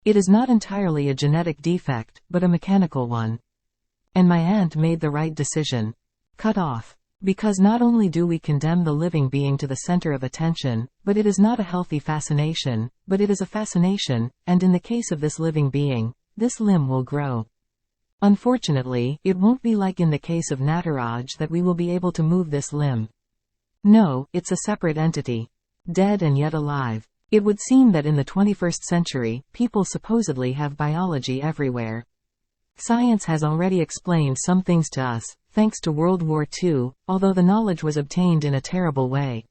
It is not entirely a genetic defect, but a mechanical one. And my aunt made the right decision. Cut off. Because not only do we condemn the living being to the center of attention, but it is not a healthy fascination, but it is a fascination, and in the case of this living being, this limb will grow. Unfortunately, it won't be like in the case of Nataraj that we will be able to move this limb. No, it's a separate entity. Dead and yet alive. It would seem that in the 21st century, people supposedly have biology everywhere. Science has already explained some things to us, thanks to World War II, although the knowledge was obtained in a terrible way.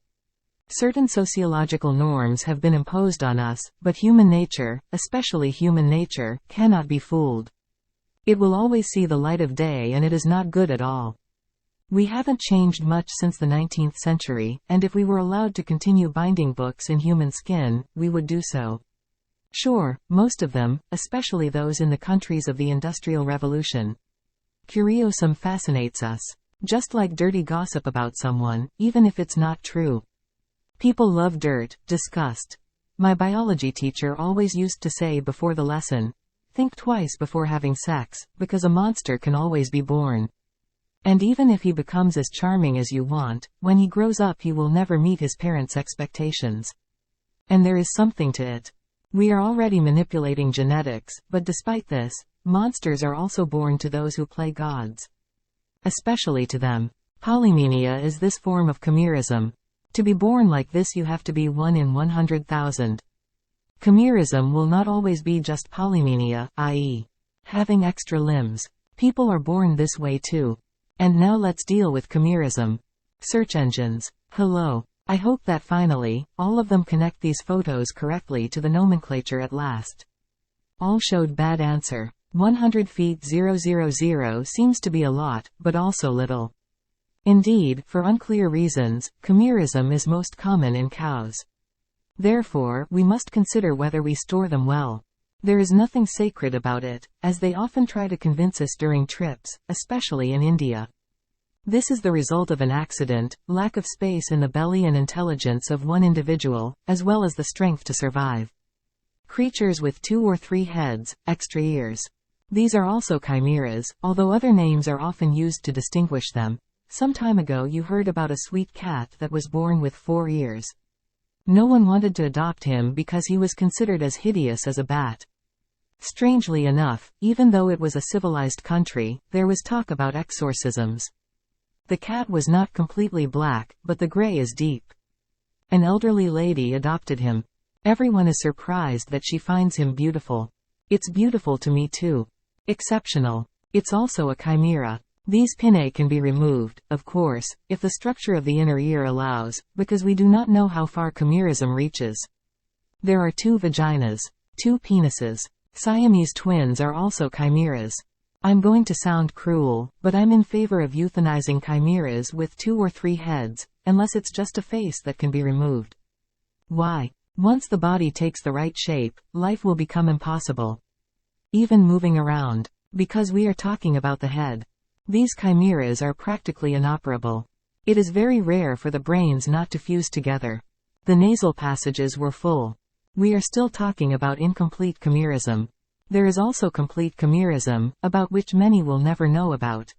Certain sociological norms have been imposed on us, but human nature, especially human nature, cannot be fooled. It will always see the light of day, and it is not good at all. We haven't changed much since the 19th century, and if we were allowed to continue binding books in human skin, we would do so. Sure, most of them, especially those in the countries of the Industrial Revolution. Curiosum fascinates us. Just like dirty gossip about someone, even if it's not true. People love dirt, disgust. My biology teacher always used to say before the lesson, think twice before having sex, because a monster can always be born. And even if he becomes as charming as you want, when he grows up he will never meet his parents' expectations. And there is something to it. We are already manipulating genetics, but despite this, monsters are also born to those who play gods. Especially to them. Polymania is this form of chimerism. To be born like this you have to be 1 in 100,000. Chimerism will not always be just polymania, i.e., having extra limbs. People are born this way too. And now let's deal with chimerism. Search engines. Hello. I hope that finally, all of them connect these photos correctly to the nomenclature at last. All showed bad answer. 100 feet 000 seems to be a lot, but also little. Indeed, for unclear reasons, chimerism is most common in cows. Therefore, we must consider whether we store them well. There is nothing sacred about it, as they often try to convince us during trips, especially in India. This is the result of an accident, lack of space in the belly and intelligence of one individual, as well as the strength to survive. Creatures with 2 or 3 heads, extra ears. These are also chimeras, although other names are often used to distinguish them. Some time ago you heard about a sweet cat that was born with 4 ears. No one wanted to adopt him because he was considered as hideous as a bat. Strangely enough, even though it was a civilized country, there was talk about exorcisms. The cat was not completely black, but the gray is deep. An elderly lady adopted him. Everyone is surprised that she finds him beautiful. It's beautiful to me too. Exceptional. It's also a chimera. These pinnae can be removed, of course, if the structure of the inner ear allows, because we do not know how far chimerism reaches. There are 2 vaginas. 2 penises. Siamese twins are also chimeras. I'm going to sound cruel, but I'm in favor of euthanizing chimeras with 2 or 3 heads, unless it's just a face that can be removed. Why? Once the body takes the right shape, life will become impossible. Even moving around. Because we are talking about the head. These chimeras are practically inoperable. It is very rare for the brains not to fuse together. The nasal passages were full. We are still talking about incomplete chimerism. There is also complete chimerism, about which many will never know about.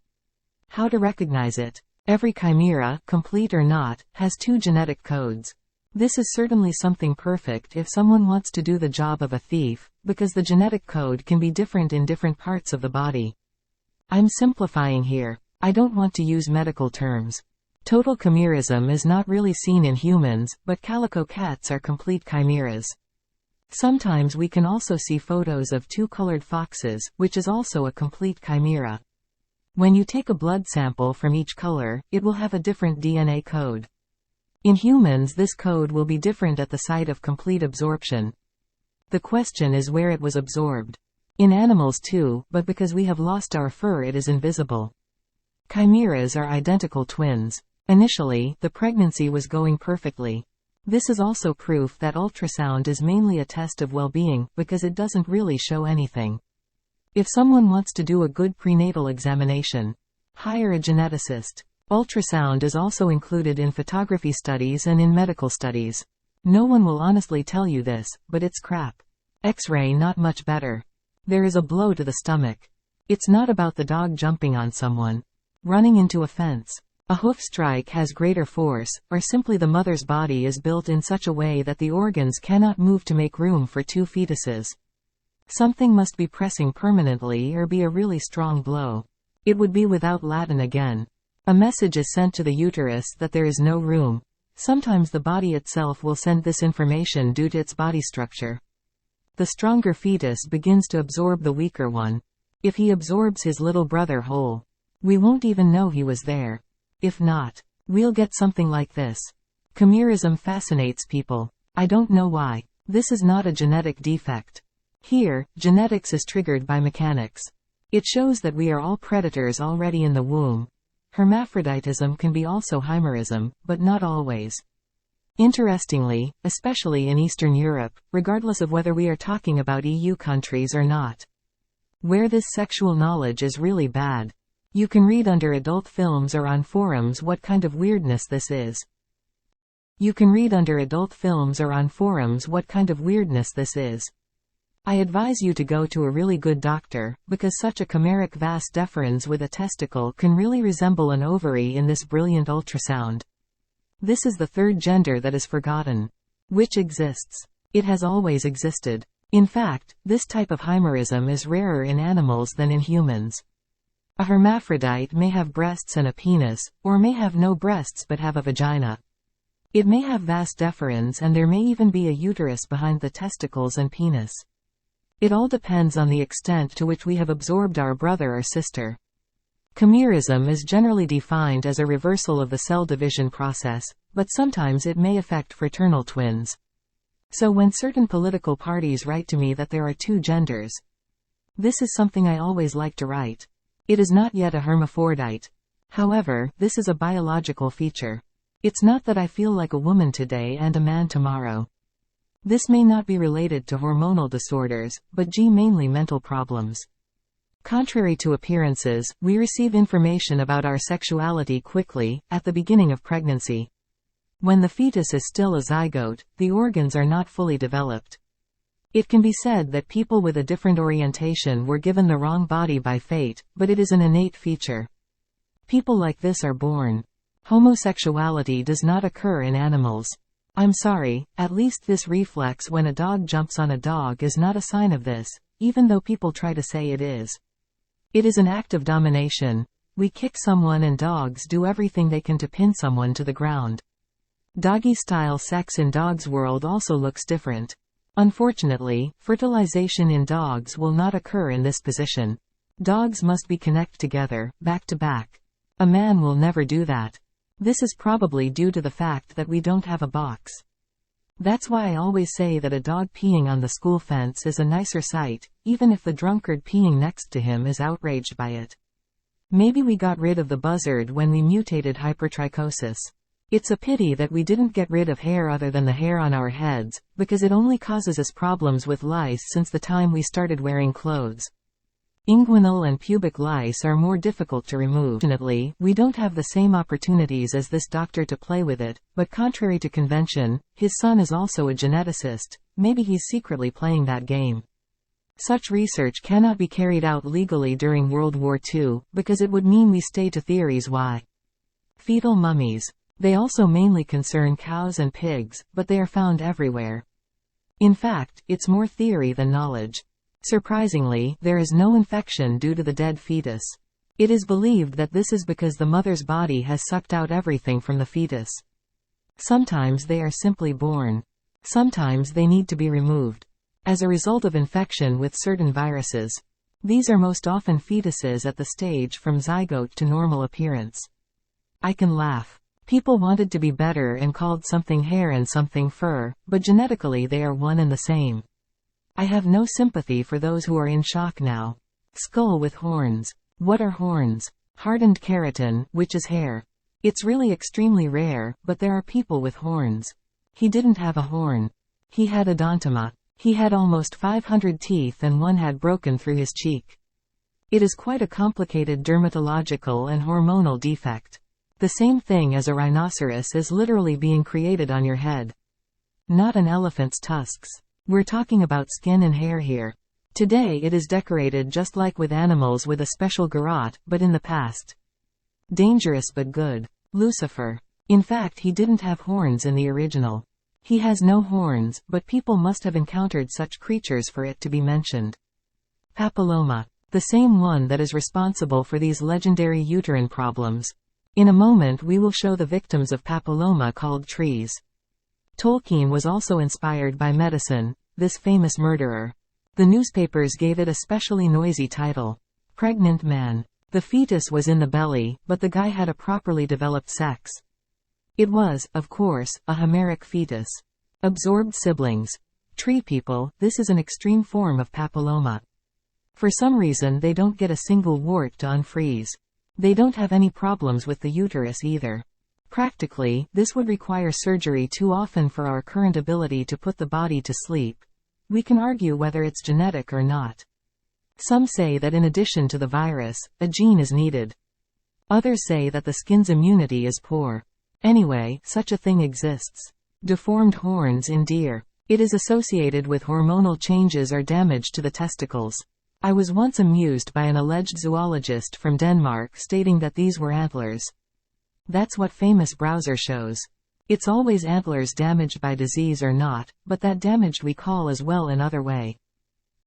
How to recognize it? Every chimera, complete or not, has 2 genetic codes. This is certainly something perfect if someone wants to do the job of a thief, because the genetic code can be different in different parts of the body. I'm simplifying here. I don't want to use medical terms. Total chimerism is not really seen in humans, but calico cats are complete chimeras. Sometimes we can also see photos of 2 colored foxes, which is also a complete chimera. When you take a blood sample from each color, it will have a different DNA code. In humans this code will be different at the site of complete absorption. The question is where it was absorbed. In animals too, but because we have lost our fur it is invisible. Chimeras are identical twins. Initially, the pregnancy was going perfectly. This is also proof that ultrasound is mainly a test of well-being, because it doesn't really show anything. If someone wants to do a good prenatal examination, hire a geneticist. Ultrasound is also included in photography studies and in medical studies. No one will honestly tell you this, but it's crap. X-ray not much better. There is a blow to the stomach. It's not about the dog jumping on someone. Running into a fence. A hoof strike has greater force, or simply the mother's body is built in such a way that the organs cannot move to make room for two fetuses. Something must be pressing permanently or be a really strong blow. It would be without Latin again. A message is sent to the uterus that there is no room. Sometimes the body itself will send this information due to its body structure. The stronger fetus begins to absorb the weaker one. If he absorbs his little brother whole, we won't even know he was there. If not, we'll get something like this. Chimerism fascinates people. I don't know why. This is not a genetic defect. Here, genetics is triggered by mechanics. It shows that we are all predators already in the womb. Hermaphroditism can be also chimerism, but not always. Interestingly, especially in Eastern Europe, regardless of whether we are talking about EU countries or not, where this sexual knowledge is really bad. You can read under adult films or on forums what kind of weirdness this is. You can read under adult films or on forums what kind of weirdness this is. I advise you to go to a really good doctor, because such a chimeric vas deferens with a testicle can really resemble an ovary in this brilliant ultrasound. This is the third gender that is forgotten. Which exists. It has always existed. In fact, this type of chimerism is rarer in animals than in humans. A hermaphrodite may have breasts and a penis, or may have no breasts but have a vagina. It may have vas deferens and there may even be a uterus behind the testicles and penis. It all depends on the extent to which we have absorbed our brother or sister. Chimerism is generally defined as a reversal of the cell division process, but sometimes it may affect fraternal twins. So when certain political parties write to me that there are two genders, this is something I always like to write. It is not yet a hermaphrodite. However, this is a biological feature. It's not that I feel like a woman today and a man tomorrow. This may not be related to hormonal disorders, but mainly mental problems. Contrary to appearances, we receive information about our sexuality quickly, at the beginning of pregnancy. When the fetus is still a zygote, the organs are not fully developed. It can be said that people with a different orientation were given the wrong body by fate, but it is an innate feature. People like this are born. Homosexuality does not occur in animals. I'm sorry, at least this reflex when a dog jumps on a dog is not a sign of this, even though people try to say it is. It is an act of domination. We kick someone and dogs do everything they can to pin someone to the ground. Doggy-style sex in dogs' world also looks different. Unfortunately, fertilization in dogs will not occur in this position. Dogs must be connected together, back to back. A man will never do that. This is probably due to the fact that we don't have a box. That's why I always say that a dog peeing on the school fence is a nicer sight, even if the drunkard peeing next to him is outraged by it. Maybe we got rid of the buzzard when we mutated hypertrichosis. It's a pity that we didn't get rid of hair other than the hair on our heads, because it only causes us problems with lice since the time we started wearing clothes. Inguinal and pubic lice are more difficult to remove. Fortunately, we don't have the same opportunities as this doctor to play with it, but contrary to convention, his son is also a geneticist. Maybe he's secretly playing that game. Such research cannot be carried out legally during World War II, because it would mean we stay to theories why. Fetal mummies. They also mainly concern cows and pigs, but they are found everywhere. In fact, it's more theory than knowledge. Surprisingly, there is no infection due to the dead fetus. It is believed that this is because the mother's body has sucked out everything from the fetus. Sometimes they are simply born. Sometimes they need to be removed. As a result of infection with certain viruses. These are most often fetuses at the stage from zygote to normal appearance. I can laugh. People wanted to be better and called something hair and something fur, but genetically they are one and the same. I have no sympathy for those who are in shock now. Skull with horns. What are horns? Hardened keratin, which is hair. It's really extremely rare, but there are people with horns. He didn't have a horn. He had odontoma. He had almost 500 teeth and one had broken through his cheek. It is quite a complicated dermatological and hormonal defect. The same thing as a rhinoceros is literally being created on your head. Not an elephant's tusks. We're talking about skin and hair here. Today it is decorated just like with animals with a special garrote, but in the past. Dangerous but good. Lucifer. In fact, he didn't have horns in the original. He has no horns, but people must have encountered such creatures for it to be mentioned. Papilloma. The same one that is responsible for these legendary uterine problems. In a moment we will show the victims of papilloma called trees. Tolkien was also inspired by medicine, this famous murderer. The newspapers gave it a specially noisy title. Pregnant Man. The fetus was in the belly, but the guy had a properly developed sex. It was, of course, a chimeric fetus. Absorbed siblings. Tree people, this is an extreme form of papilloma. For some reason they don't get a single wart to unfreeze. They don't have any problems with the uterus either. Practically, this would require surgery too often for our current ability to put the body to sleep. We can argue whether it's genetic or not. Some say that in addition to the virus, a gene is needed. Others say that the skin's immunity is poor. Anyway, such a thing exists. Deformed horns in deer. It is associated with hormonal changes or damage to the testicles. I was once amused by an alleged zoologist from Denmark stating that these were antlers. That's what famous browser shows. It's always antlers damaged by disease or not, but that damaged we call as well another way.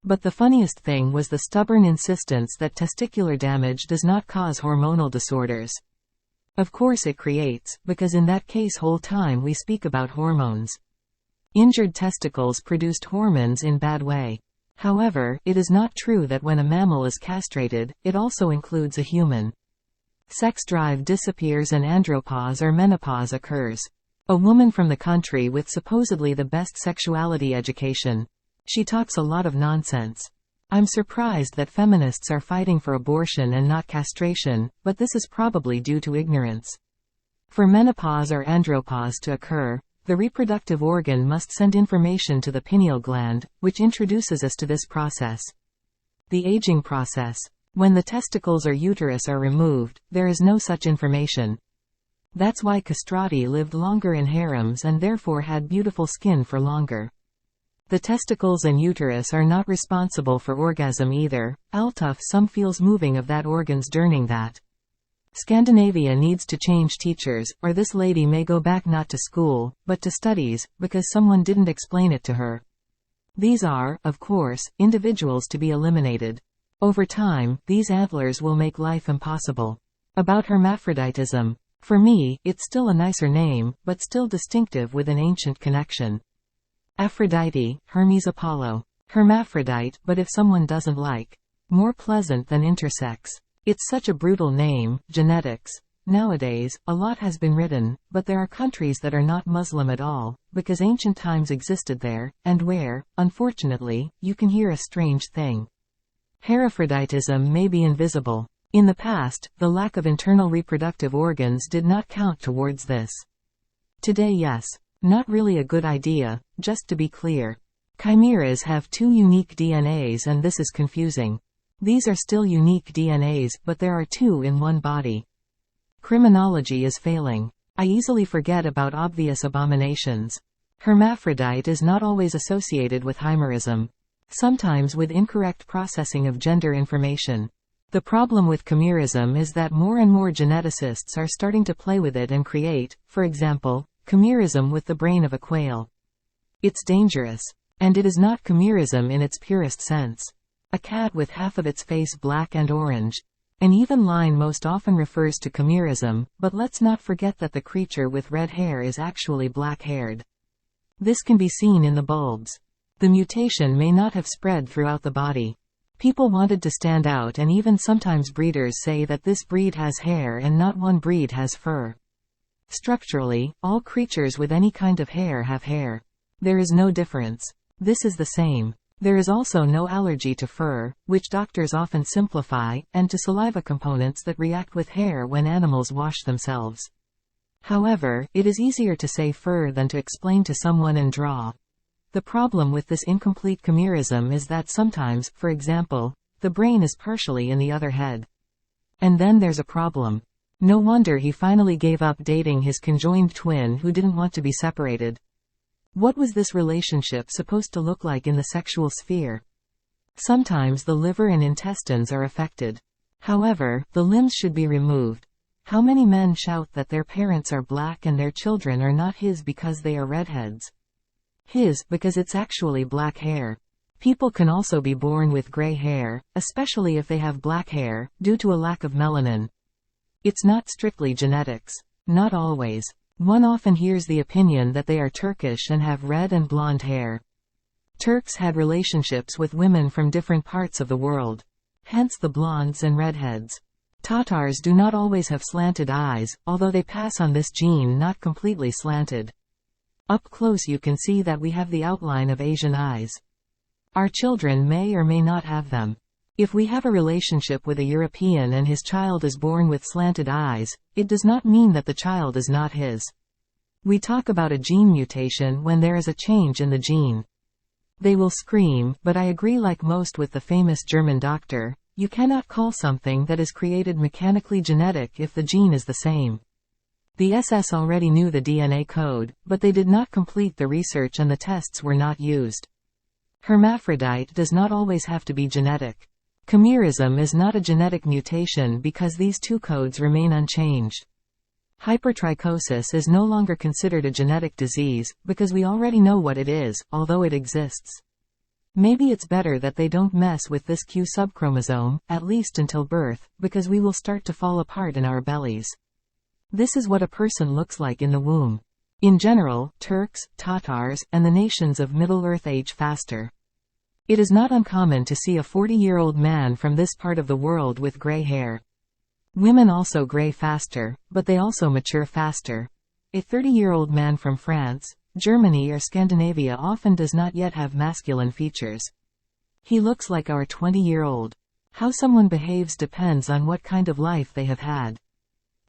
But the funniest thing was the stubborn insistence that testicular damage does not cause hormonal disorders. Of course it creates, because in that case whole time we speak about hormones. Injured testicles produced hormones in bad way. However, it is not true that when a mammal is castrated, it also includes a human. Sex drive disappears and andropause or menopause occurs. A woman from the country with supposedly the best sexuality education. She talks a lot of nonsense. I'm surprised that feminists are fighting for abortion and not castration, but this is probably due to ignorance. For menopause or andropause to occur, the reproductive organ must send information to the pineal gland, which introduces us to this process. The aging process. When the testicles or uterus are removed, there is no such information. That's why castrati lived longer in harems and therefore had beautiful skin for longer. The testicles and uterus are not responsible for orgasm either, although some feels moving of that organs during that. Scandinavia needs to change teachers, or this lady may go back not to school, but to studies, because someone didn't explain it to her. These are, of course, individuals to be eliminated. Over time, these antlers will make life impossible. About hermaphroditism. For me, it's still a nicer name, but still distinctive with an ancient connection. Aphrodite, Hermes Apollo. Hermaphrodite, but if someone doesn't like. More pleasant than intersex. It's such a brutal name. Genetics. Nowadays, a lot has been written, but there are countries that are not Muslim at all, because ancient times existed there, and where, unfortunately, you can hear a strange thing. Hermaphroditism may be invisible. In the past, the lack of internal reproductive organs did not count towards this. Today yes. Not really a good idea, just to be clear. Chimeras have two unique DNAs and this is confusing. These are still unique DNAs, but there are two in one body. Criminology is failing. I easily forget about obvious abominations. Hermaphrodite is not always associated with chimerism. Sometimes with incorrect processing of gender information. The problem with chimerism is that more and more geneticists are starting to play with it and create, for example, chimerism with the brain of a quail. It's dangerous. And it is not chimerism in its purest sense. A cat with half of its face black and orange. An even line most often refers to chimerism, but let's not forget that the creature with red hair is actually black-haired. This can be seen in the bulbs. The mutation may not have spread throughout the body. People wanted to stand out and even sometimes breeders say that this breed has hair and not one breed has fur. Structurally, all creatures with any kind of hair have hair. There is no difference. This is the same. There is also no allergy to fur, which doctors often simplify, and to saliva components that react with hair when animals wash themselves. However, it is easier to say fur than to explain to someone and draw. The problem with this incomplete chimerism is that sometimes, for example, the brain is partially in the other head. And then there's a problem. No wonder he finally gave up dating his conjoined twin who didn't want to be separated. What was this relationship supposed to look like in the sexual sphere? Sometimes the liver and intestines are affected. However, the limbs should be removed. How many men shout that their parents are black and their children are not his because they are redheads? His, because it's actually black hair. People can also be born with gray hair, especially if they have black hair, due to a lack of melanin. It's not strictly genetics. Not always. One often hears the opinion that they are Turkish and have red and blonde hair. Turks had relationships with women from different parts of the world. Hence the blondes and redheads. Tatars do not always have slanted eyes, although they pass on this gene not completely slanted. Up close you can see that we have the outline of Asian eyes. Our children may or may not have them. If we have a relationship with a European and his child is born with slanted eyes, it does not mean that the child is not his. We talk about a gene mutation when there is a change in the gene. They will scream, but I agree like most with the famous German doctor, you cannot call something that is created mechanically genetic if the gene is the same. The SS already knew the DNA code, but they did not complete the research and the tests were not used. Hermaphrodite does not always have to be genetic. Chimerism is not a genetic mutation because these two codes remain unchanged. Hypertrichosis is no longer considered a genetic disease, because we already know what it is, although it exists. Maybe it's better that they don't mess with this Q subchromosome, at least until birth, because we will start to fall apart in our bellies. This is what a person looks like in the womb. In general, Turks, Tatars, and the nations of Middle Earth age faster. It is not uncommon to see a 40-year-old man from this part of the world with gray hair. Women also gray faster, but they also mature faster. A 30-year-old man from France, Germany or Scandinavia often does not yet have masculine features. He looks like our 20-year-old. How someone behaves depends on what kind of life they have had.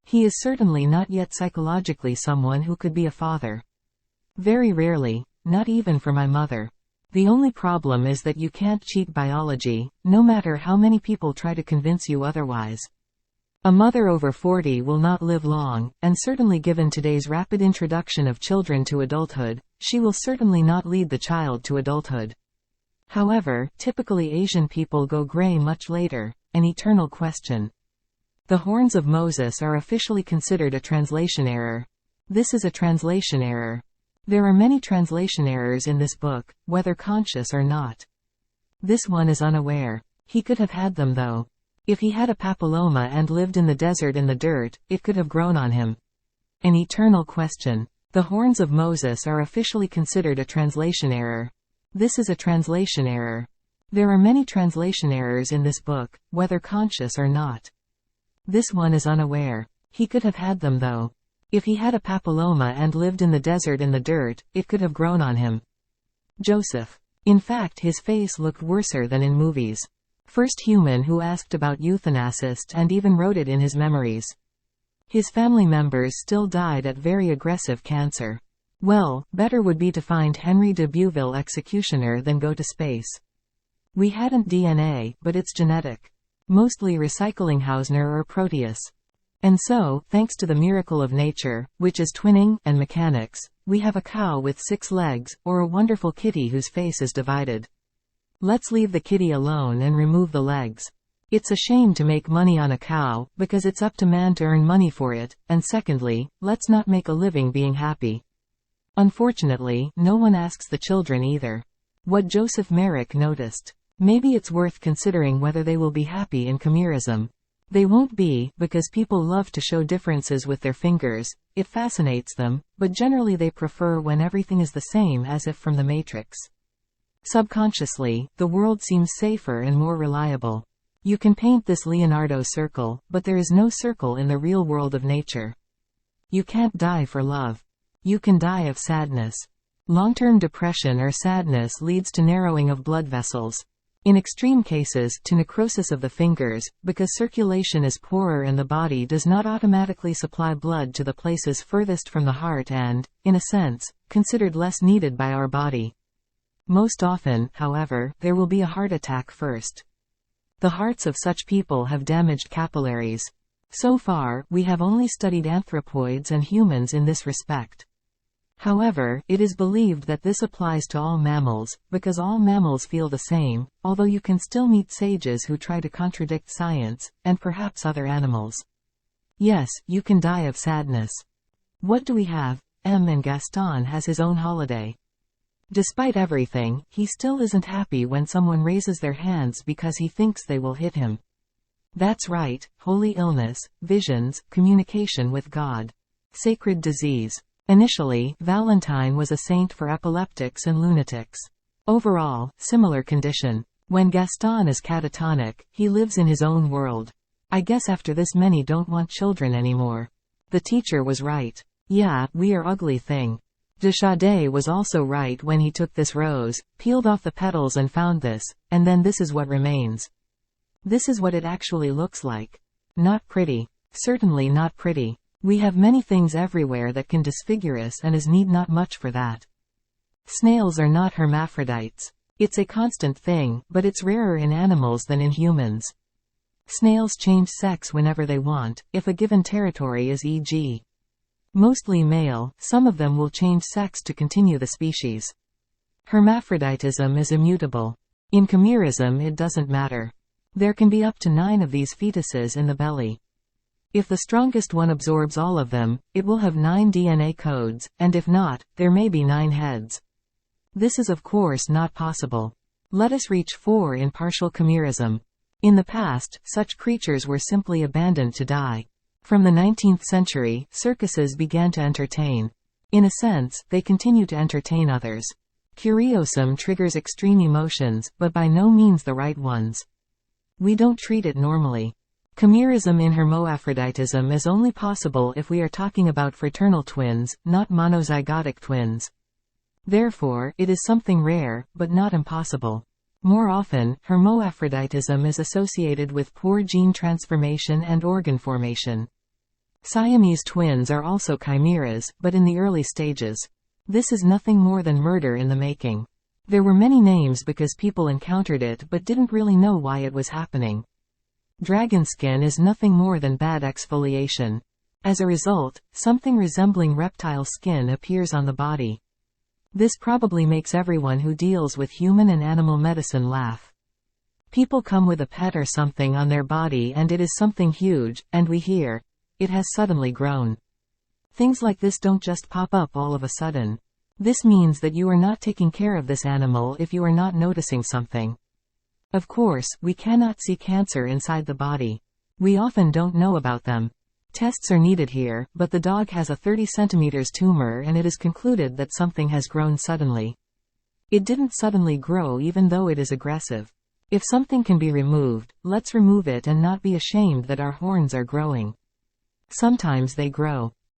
He is certainly not yet psychologically someone who could be a father. Very rarely, not even for my mother. The only problem is that you can't cheat biology, no matter how many people try to convince you otherwise. A mother over 40 will not live long, and certainly given today's rapid introduction of children to adulthood, she will certainly not lead the child to adulthood. However, typically Asian people go gray much later, an eternal question. The horns of Moses are officially considered a translation error. This is a translation error. There are many translation errors in this book, whether conscious or not. This one is unaware. He could have had them though. If he had a papilloma and lived in the desert in the dirt, it could have grown on him. An eternal question. The horns of Moses are officially considered a translation error. This is a translation error. There are many translation errors in this book, whether conscious or not. This one is unaware. He could have had them though. If he had a papilloma and lived in the desert in the dirt, it could have grown on him. Joseph. In fact, his face looked worser than in movies. First human who asked about euthanasis and even wrote it in his memories. His family members still died at very aggressive cancer. Well, better would be to find Henry de Bouville executioner than go to space. We hadn't DNA, but it's genetic. Mostly recycling Hausner or Proteus. And so, thanks to the miracle of nature, which is twinning and mechanics, we have a cow with 6 legs, or a wonderful kitty whose face is divided. Let's leave the kitty alone and remove the legs. It's a shame to make money on a cow, because it's up to man to earn money for it, and secondly, let's not make a living being happy. Unfortunately, no one asks the children either. What Joseph Merrick noticed. Maybe it's worth considering whether they will be happy in chimerism. They won't be, because people love to show differences with their fingers, it fascinates them, but generally they prefer when everything is the same as if from the Matrix. Subconsciously, the world seems safer and more reliable. You can paint this Leonardo circle, but there is no circle in the real world of nature. You can't die for love. You can die of sadness. Long-term depression or sadness leads to narrowing of blood vessels. In extreme cases, to necrosis of the fingers, because circulation is poorer and the body does not automatically supply blood to the places furthest from the heart and, in a sense, considered less needed by our body. Most often, however, there will be a heart attack first. The hearts of such people have damaged capillaries. So far, we have only studied anthropoids and humans in this respect. However, it is believed that this applies to all mammals, because all mammals feel the same, although you can still meet sages who try to contradict science, and perhaps other animals. Yes, you can die of sadness. What do we have? And Gaston has his own holiday. Despite everything, he still isn't happy when someone raises their hands because he thinks they will hit him. That's right, holy illness, visions, communication with God. Sacred disease. Initially, Valentine was a saint for epileptics and lunatics. Overall, similar condition. When Gaston is catatonic, he lives in his own world. I guess after this many don't want children anymore. The teacher was right. Yeah, we are ugly thing. Deschaudet was also right when he took this rose, peeled off the petals and found this, and then this is what remains. This is what it actually looks like. Not pretty. Certainly not pretty. We have many things everywhere that can disfigure us and is need not much for that. Snails are not hermaphrodites. It's a constant thing, but it's rarer in animals than in humans. Snails change sex whenever they want, if a given territory is e.g. mostly male, some of them will change sex to continue the species. Hermaphroditism is immutable. In chimerism it doesn't matter. There can be up to 9 of these fetuses in the belly. If the strongest one absorbs all of them, it will have 9 DNA codes, and if not, there may be 9 heads. This is of course not possible. Let us reach 4 in partial chimerism. In the past, such creatures were simply abandoned to die. From the 19th century, circuses began to entertain. In a sense, they continue to entertain others. Curiosum triggers extreme emotions, but by no means the right ones. We don't treat it normally. Chimerism in hermaphroditism is only possible if we are talking about fraternal twins, not monozygotic twins. Therefore, it is something rare, but not impossible. More often, hermaphroditism is associated with poor gene transformation and organ formation. Siamese twins are also chimeras, but in the early stages. This is nothing more than murder in the making. There were many names because people encountered it but didn't really know why it was happening. Dragon skin is nothing more than bad exfoliation. As a result, something resembling reptile skin appears on the body. This probably makes everyone who deals with human and animal medicine laugh. People come with a pet or something on their body and it is something huge, and we hear, it has suddenly grown. Things like this don't just pop up all of a sudden. This means that you are not taking care of this animal if you are not noticing something. Of course, we cannot see cancer inside the body. We often don't know about them. Tests are needed here, but the dog has a 30 cm tumor and it is concluded that something has grown suddenly. It didn't suddenly grow even though it is aggressive. If something can be removed, let's remove it and not be ashamed that our horns are growing. Sometimes they grow.